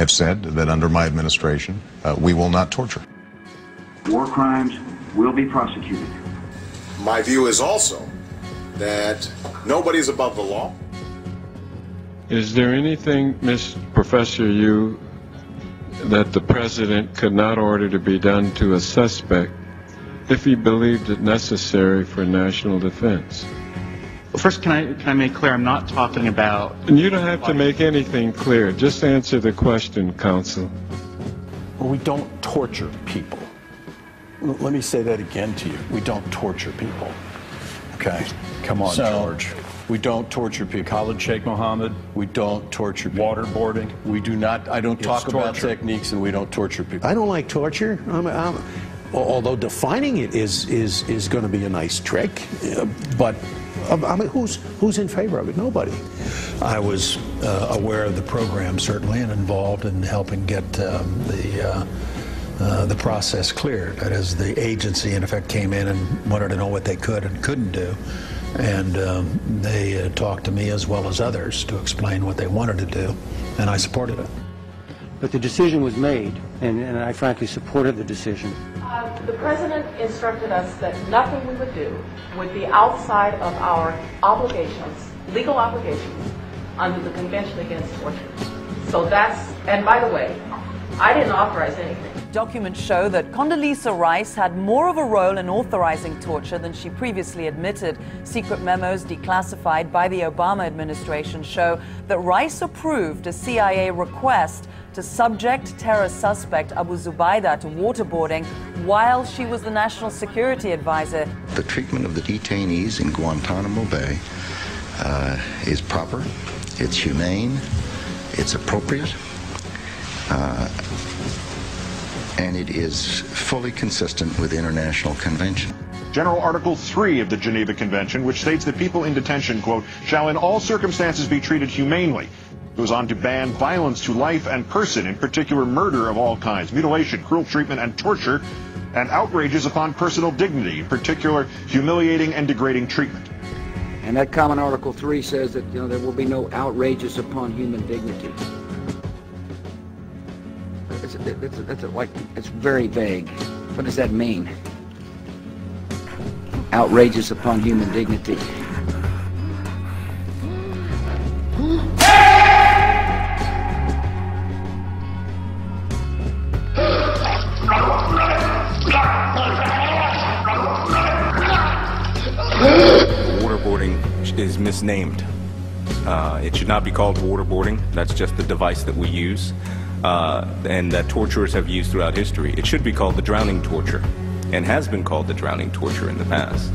have said that under my administration, we will not torture. War crimes will be prosecuted. My view is also that nobody's above the law. Is there anything, Professor Yu, that the president could not order to be done to a suspect if he believed it necessary for national defense? Well, first, can I make clear I'm not talking about... And you don't have to make anything clear. Just answer the question, counsel. Well, we don't torture people. Let me say that again to you. We don't torture people. Okay? Come on, George. We don't torture people. Khalid Sheikh Mohammed. We don't torture people. Waterboarding. We do not. I don't talk about techniques, and we don't torture people. I don't like torture. Although defining it is going to be a nice trick, but I mean, who's in favor of it? Nobody. I was aware of the program, certainly, and involved in helping get the process cleared. That is, the agency, in effect, came in and wanted to know what they could and couldn't do. And they talked to me as well as others to explain what they wanted to do, and I supported it. But the decision was made, and I frankly supported the decision. The President instructed us that nothing we would do would be outside of our obligations, legal obligations, under the Convention Against Torture. So that's, and by the way, I didn't authorize anything. Documents show that Condoleezza Rice had more of a role in authorizing torture than she previously admitted. Secret memos declassified by the Obama administration show that Rice approved a CIA request to subject terror suspect Abu Zubaydah to waterboarding while she was the national security advisor. The treatment of the detainees in Guantanamo Bay is proper, it's humane, it's appropriate, and it is fully consistent with international convention. General Article 3 of the Geneva Convention, which states that people in detention, quote, shall in all circumstances be treated humanely, goes on to ban violence to life and person, in particular murder of all kinds, mutilation, cruel treatment, and torture, and outrages upon personal dignity, in particular humiliating and degrading treatment. And that common Article 3 says that, there will be no outrages upon human dignity. It's very vague. What does that mean? Outrages upon human dignity. Waterboarding is misnamed. It should not be called waterboarding. That's just the device that we use. And that torturers have used throughout history. It should be called the drowning torture, and has been called the drowning torture in the past.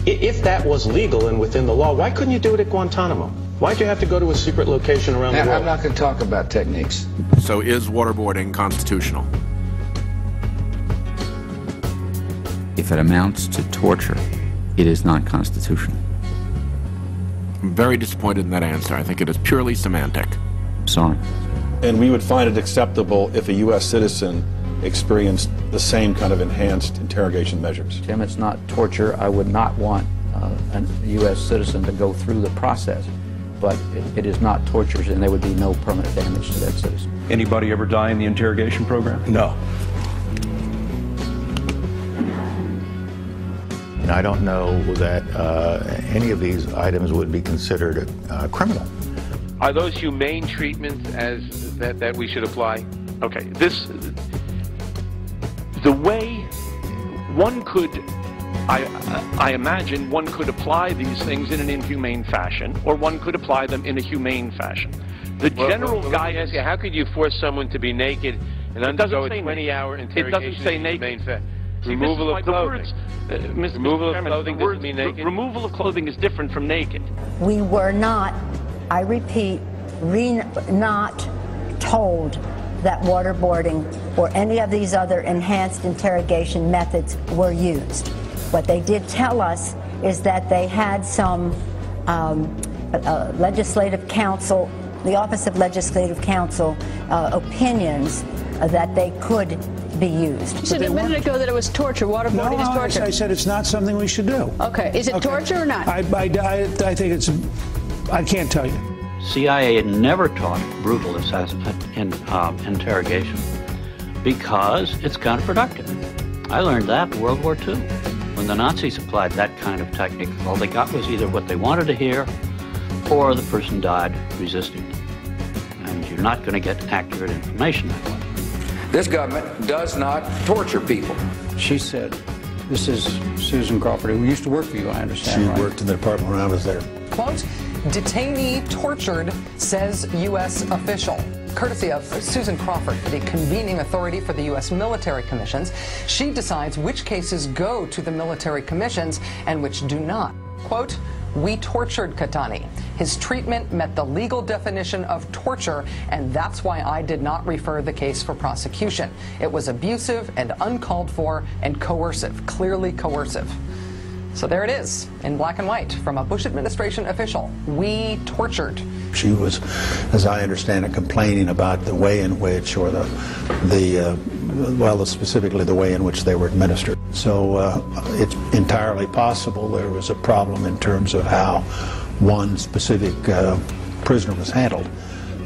If that was legal and within the law, why couldn't you do it at Guantanamo? Why'd you have to go to a secret location around the world? I'm not going to talk about techniques. So is waterboarding constitutional? If it amounts to torture, it is not constitutional. I'm very disappointed in that answer. I think it is purely semantic. Sorry. And we would find it acceptable if a U.S. citizen experienced the same kind of enhanced interrogation measures. Tim, it's not torture. I would not want a U.S. citizen to go through the process, but it is not torture, and there would be no permanent damage to that citizen. Anybody ever die in the interrogation program? No. And I don't know that any of these items would be considered criminal. Are those humane treatments that we should apply? Okay, the way one could, I imagine one could apply these things in an inhumane fashion, or one could apply them in a humane fashion. The general guidance. Let me ask you, how could you force someone to be naked and undergo a 20-hour interrogation? It doesn't say naked. Removal of clothing. Removal of clothing doesn't mean naked. Removal of clothing is different from naked. We were not, I repeat, not told that waterboarding or any of these other enhanced interrogation methods were used. What they did tell us is that they had some legislative counsel, the Office of Legislative Counsel, opinions that they could be used. You said a minute ago that it was torture. Waterboarding is torture. No, I said it's not something we should do. Okay. Is it torture or not? I think it's, I can't tell you. CIA had never taught brutal interrogation because it's counterproductive. I learned that in World War II. When the Nazis applied that kind of technique, all they got was either what they wanted to hear or the person died resisting. And you're not going to get accurate information that way. This government does not torture people. She said, this is Susan Crawford, who used to work for you, I understand, She right? worked in the department when I was there. Quote, detainee tortured, says U.S. official. Courtesy of Susan Crawford, the convening authority for the U.S. military commissions. She decides which cases go to the military commissions and which do not. Quote, we tortured Katani. His treatment met the legal definition of torture, and that's why I did not refer the case for prosecution. It was abusive and uncalled for and coercive, clearly coercive. So there it is, in black and white, from a Bush administration official. We tortured. She was, as I understand it, complaining about the way in which, or specifically the way in which they were administered. So it's entirely possible there was a problem in terms of how one specific prisoner was handled.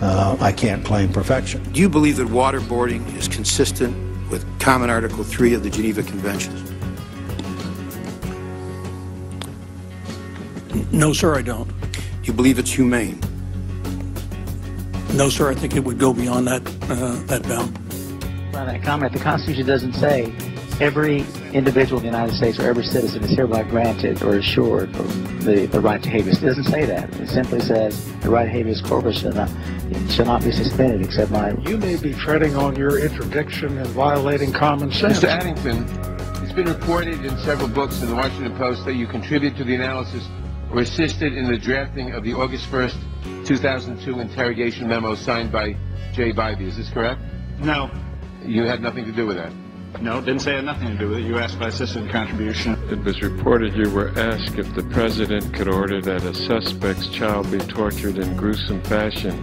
I can't claim perfection. Do you believe that waterboarding is consistent with Common Article 3 of the Geneva Conventions? No, sir, I don't. You believe it's humane? No, sir, I think it would go beyond that bound. Well, that comment, the Constitution doesn't say every individual in the United States or every citizen is hereby granted or assured the right to habeas. It doesn't say that. It simply says the right to habeas corpus shall not be suspended except by... You may be treading on your interdiction and violating common sense. Mr. Addington, it's been reported in several books in the Washington Post that you contributed to the analysis or assisted in the drafting of the August 1st, 2002 interrogation memo signed by Jay Bybee. Is this correct? No. You had nothing to do with that? No, didn't say it had nothing to do with it. You asked if I assisted in contribution. It was reported you were asked if the president could order that a suspect's child be tortured in gruesome fashion,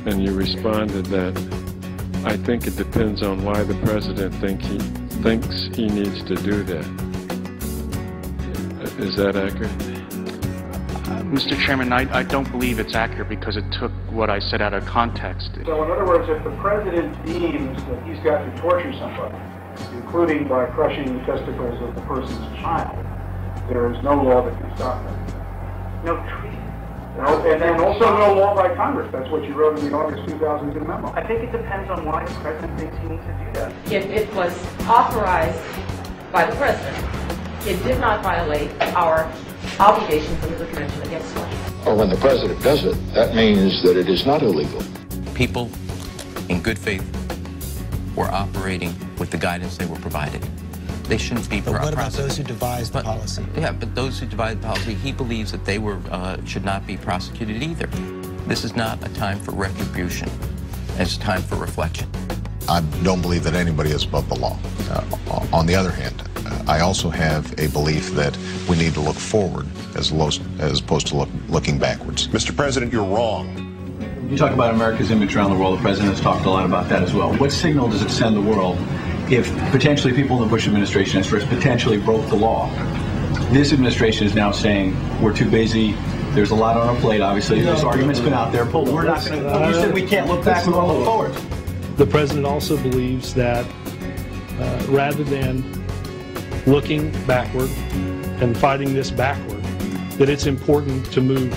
and you responded that, I think it depends on why the president thinks he needs to do that. Is that accurate? Mr. Chairman, I don't believe it's accurate because it took what I said out of context. So in other words, if the president deems that he's got to torture somebody, including by crushing the testicles of the person's child, there is no law that can stop that. No treaty. And then also no law by Congress. That's what you wrote in the August 2002 memo. I think it depends on why the president thinks he needs to do that. If it was authorized by the president, it did not violate our obligations under the Convention Against Torture. Or when the president does it, that means that it is not illegal. People, in good faith, were operating with the guidance they were provided. They shouldn't be But what about those who devised the policy? Yeah, but those who devised the policy, he believes that they should not be prosecuted either. This is not a time for retribution. It's a time for reflection. I don't believe that anybody is above the law. On the other hand, I also have a belief that we need to look forward as opposed to looking backwards. Mr. President, you're wrong. You talk about America's image around the world. The president has talked a lot about that as well. What signal does it send the world if potentially people in the Bush administration potentially broke the law? This administration is now saying we're too busy. There's a lot on our plate, obviously. This argument's been out there, but we're not going to. You said we can't look back, we want to look forward. The president also believes that rather than looking backward and fighting this backward, that it's important to move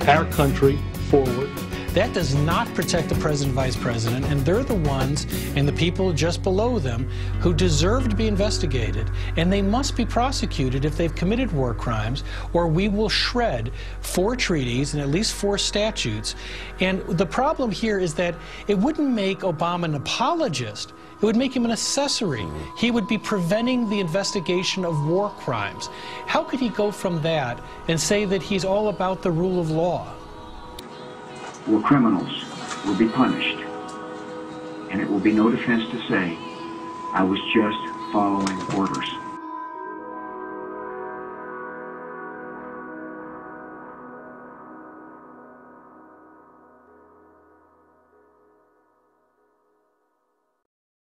our country forward. That does not protect the president and vice president, and they're the ones and the people just below them who deserve to be investigated, and they must be prosecuted if they've committed war crimes, or we will shred 4 treaties and at least 4 statutes. And the problem here is that it wouldn't make Obama an apologist. It would make him an accessory. He would be preventing the investigation of war crimes. How could he go from that and say that he's all about the rule of law? Well, criminals will be punished, and it will be no defense to say, I was just following orders.